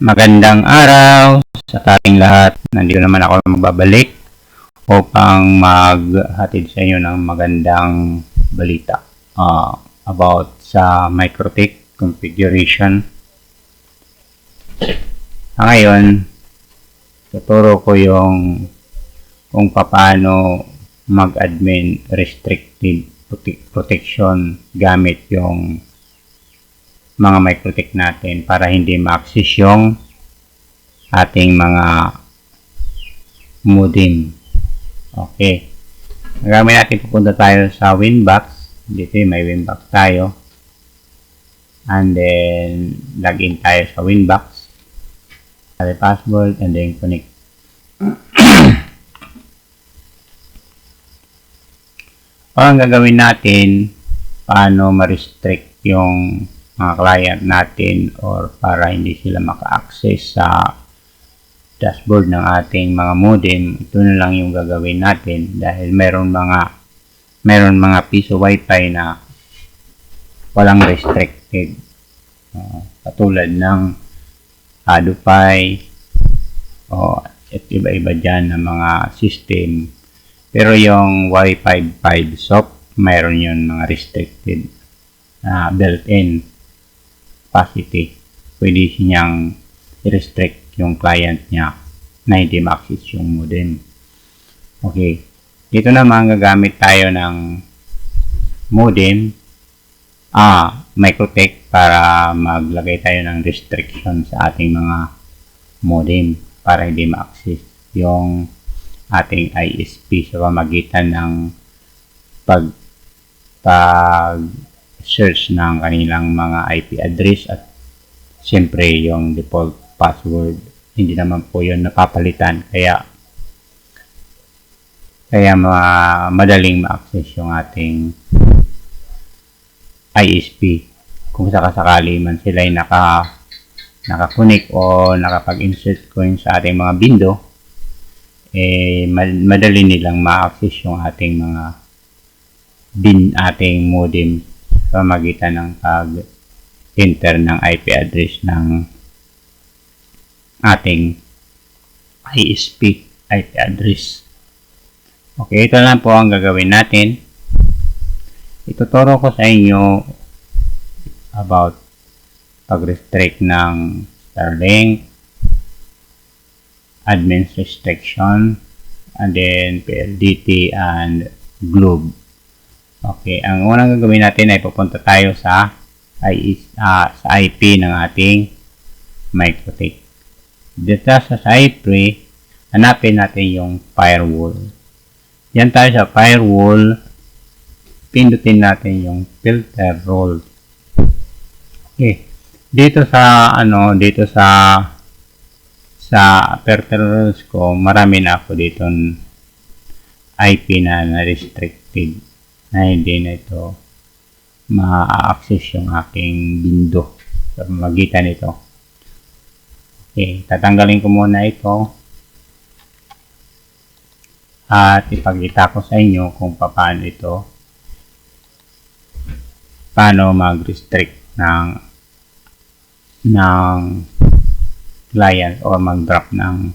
Magandang araw sa ating lahat. Nandito naman ako magbabalik upang maghatid sa inyo ng magandang balita about sa MikroTik configuration. Ngayon, tuturo ko yung kung paano mag-admin restricted protection gamit yung mga MikroTik natin para hindi ma-access yung ating mga modem. Okay. Gagawin natin, pupunta tayo sa Winbox. Dito may Winbox tayo. And then, login tayo sa Winbox. Add password and then connect. Ang gagawin natin, paano ma-restrict yung mga client natin or para hindi sila maka-access sa dashboard ng ating mga modem. Ito na lang yung gagawin natin dahil meron mga piso wifi na walang restricted, katulad ng Adopi at iba-iba dyan ng mga system, pero yung Wi-Fi 5 soft meron yun mga restricted built-in capacity. Pwede niyang i-restrict yung client niya na hindi ma-access yung modem. Okay. Dito naman gagamit tayo ng modem, MikroTik, para maglagay tayo ng restriction sa ating mga modem para hindi ma-access yung ating ISP sa pamamagitan ng pag-search ng kanilang mga IP address at siyempre yung default password. Hindi naman po yun napapalitan, kaya madaling ma-access yung ating ISP kung sakasakali man sila ay naka-connect o nakapag-insert coin sa ating mga window. Madali nilang ma-access yung ating mga ating modem sa pamamagitan ng pag-enter ng IP address ng ating ISP IP address. Okay, ito lang po ang gagawin natin. Ituturo ko sa inyo about pag-restrict ng Starlink, admin restriction, and then PLDT and Globe. Okay, ang unang gagawin natin ay pupunta tayo sa IP ng ating MikroTik. Dito sa IP, hanapin natin yung firewall. Yan tayo sa firewall, pindutin natin yung filter role. Okay, dito sa filter rules ko, marami na ako dito IP na restricted na hindi na ito ma-access yung aking window sa pamamagitan nito. Okay, tatanggalin ko muna ito at ipakita ko sa inyo kung paano mag-restrict ng client o mag-drop ng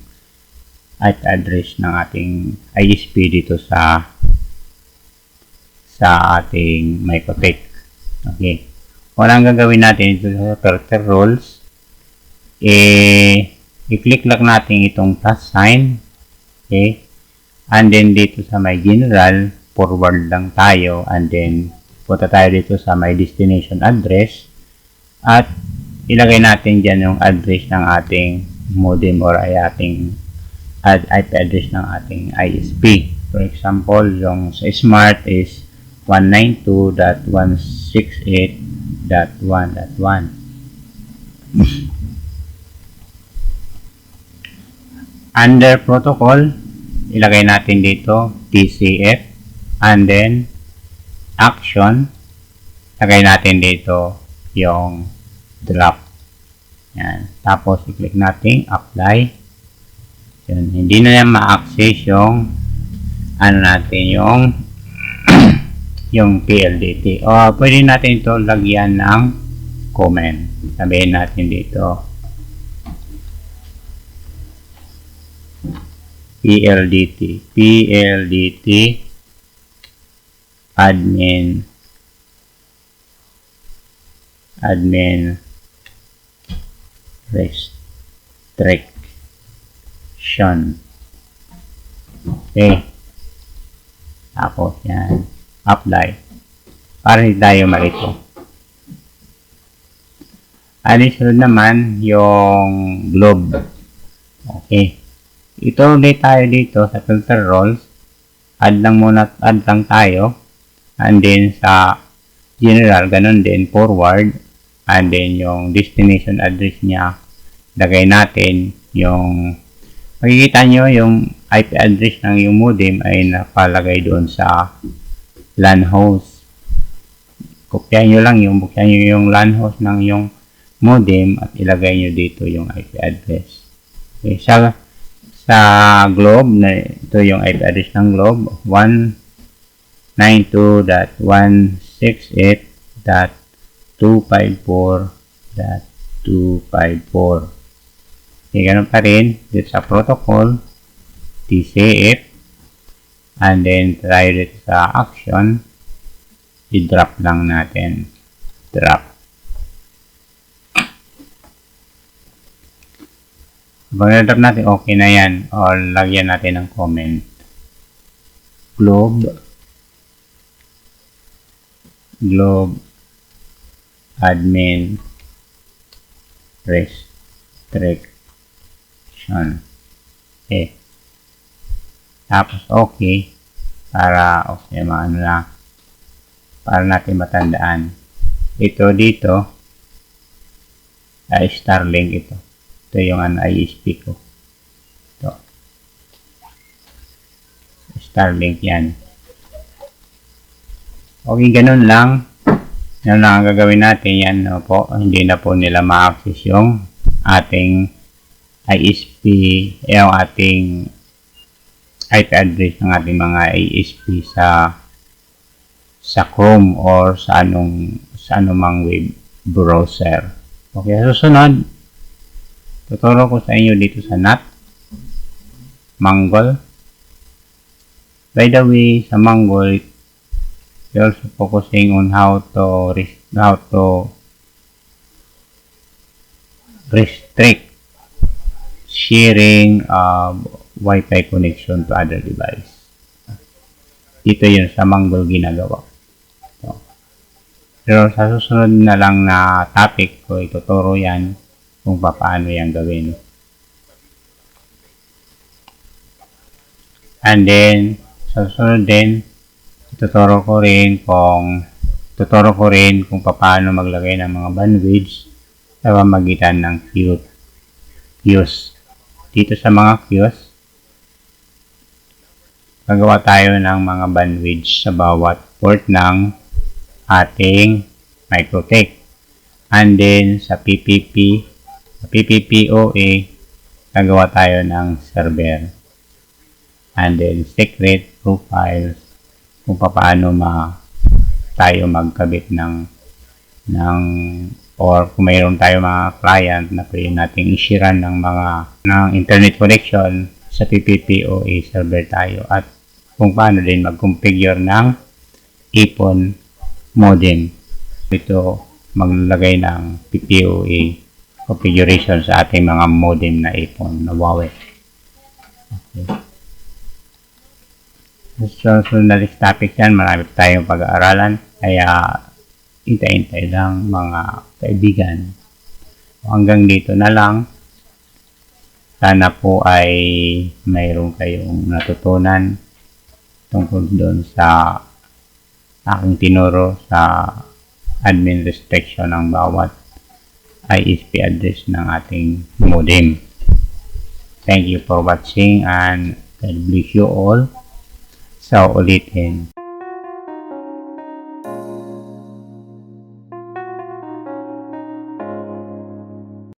IP address ng ating ISP dito sa ating MikroTik. Okay. Unang gagawin natin dito sa filter rules, i-click lang natin itong plus sign. Okay. And then dito sa my general, forward lang tayo, and then punta tayo dito sa my destination address at ilagay natin dyan yung address ng ating modem or ating IP address ng ating ISP. For example, yung sa smart is 192.168.1.1. Under protocol, ilagay natin dito TCF, and then action, lagay natin dito yung drop. Yan. Tapos i-click natin apply. Yan. Hindi na yan ma-access yung yung PLDT. O pwede natin ito lagyan ng comment. Sabihin natin dito PLDT admin restriction. Okay. Tapos yan. Apply. Para hindi tayo malito. Sunod naman yung globe. Okay. Ito ulit tayo dito sa filter roles. Add lang tayo. And then sa general, ganun din, forward. And then yung destination address niya, lagay natin yung, makikita nyo yung IP address ng yung modem ay napalagay doon sa LAN host. Buksan nyo yung LAN host ng yung modem at ilagay nyo dito yung IP address. Okay, sa globe, ito yung IP address ng globe, 192.168.254.254. Okay, ganun pa rin dito sa protocol, TCF, and then tayo dito sa action, i-drop lang natin. Drop. Pag na-drop natin, okay na yan. O lagyan natin ng comment. Globe admin restriction. Okay. Tapos okay. Para maano lang. Para natin matandaan. Ito dito ay Starlink ito. Ito yung ISP ko. Ito. Starlink yan. Okay, ganun lang. Yan lang ang gagawin natin. Yan no po. Hindi na po nila ma-access yung ating ISP, yung ating IP address ng ating mga ISP sa Chrome or sa anumang web browser. Okay, susunod. Tuturo ko sa inyo dito sa NAT, Mangle. By the way, sa Mangle, we're also focusing on how to restrict sharing Wi-Fi connection to other device. Dito yun sa Mangle ginagawa. So, pero sa susunod na lang na topic ko, ituturo yan kung paano yan gawin. And then, sa susunod din, tuturo ko rin kung paano maglagay ng mga bandwidths sa pamamagitan ng queues. Dito sa mga queues, gagawa tayo ng mga bandwidths sa bawat port ng ating MikroTik. And then, sa PPPoE, gagawa tayo ng server. And then, secret profiles, kung paano tayo magkabit or kung mayroon tayo mga client na pwede nating i-sharean ng internet connection sa PPPoE server tayo, at kung paano din mag-configure ng EPON modem. Ito, maglagay ng PPoE configuration sa ating mga modem na EPON na Huawei. Okay. So na this topic yan, marami tayong pag-aaralan, kaya hintay-hintay lang mga kaibigan. Hanggang dito na lang. Sana po ay mayroon kayong natutunan tungkol doon sa aking tinuro sa admin restriction ng bawat ISP address ng ating modem. Thank you for watching and God bless you all. Sa ulitin.